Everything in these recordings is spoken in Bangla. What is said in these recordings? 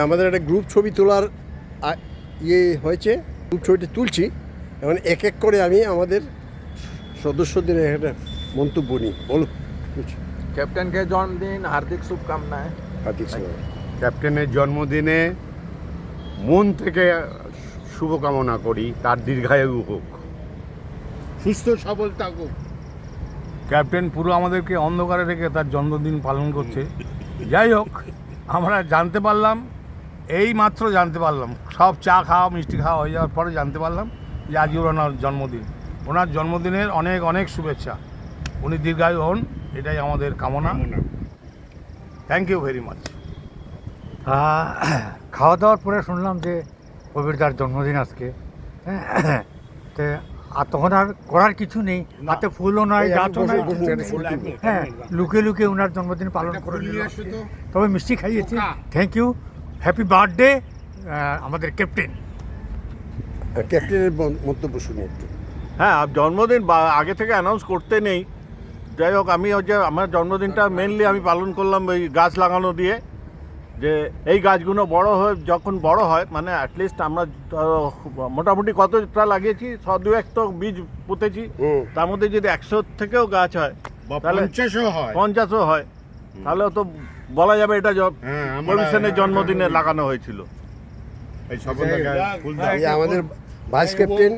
আমাদের একটা গ্রুপ ছবি তোলার ইয়ে হয়েছে, গ্রুপ ছবিটা তুলছি। এখন এক এক করে আমি আমাদের সদস্যদের একটা মন্তব্য নিই। বলো। कैप्टन के जन्मदिन हार्दिक शुभकामनाएं। হার্দিক ক্যাপ্টেনের জন্মদিনে মন থেকে শুভকামনা করি, তার দীর্ঘায়ু হোক, সুস্থ সবল থাকুক। ক্যাপ্টেন পুরো আমাদেরকে অন্ধকারে রেখে তার জন্মদিন পালন করছে। যাই হোক, আমরা জানতে পারলাম, এই মাত্র জানতে পারলাম, সব চা খাওয়া মিষ্টি খাওয়া হয়ে যাওয়ার পরে জানতে পারলাম যে আজই ওনার জন্মদিন। ওনার জন্মদিনের অনেক অনেক শুভেচ্ছা। উনি দীর্ঘায়ু হন, এটাই আমাদের কামনা। Thank you very much. খাওয়া দাওয়ার পরে শুনলাম যে কবিরদার জন্মদিন আজকে, তো আর তখন আর করার কিছু নেই, হাতে ফুলও নয়, গাছও নয়, হ্যাঁ লুকিয়ে লুকিয়ে ওনার জন্মদিন পালন করে নিলাম। তবে মিষ্টি খাইয়েছি। থ্যাংক ইউ, হ্যাপি বার্থডে আমাদের ক্যাপ্টেন। ক্যাপ্টেনের মন্তব্য শুনি একটু। হ্যাঁ, জন্মদিন আগে থেকে অ্যানাউন্স করতে নেই। যাই হোক, আমি হচ্ছে আমার জন্মদিনটা মেনলি আমি পালন করলাম ওই গাছ লাগানো দিয়ে, যে এই গাছগুলো যখন বড় হয়, মানে অ্যাটলিস্ট আমরা মোটামুটি কতটা লাগিয়েছি, 100-200 তো বীজ পুঁতেছি, তার মধ্যে যদি 100 থেকেও গাছ হয়, তাহলে 50ও হয়, তাহলে তো বলা যাবে এটা ভবিষ্যতের জন্মদিনে লাগানো হয়েছিল। আমাদের ভাইস ক্যাপ্টেন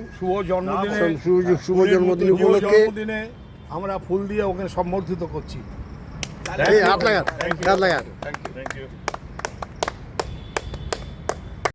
শুভ জন্মদিন উপলক্ষে আমরা ফুল দিয়ে ওকে সম্বর্ধিত করছি। হাত লাগান। Thank you.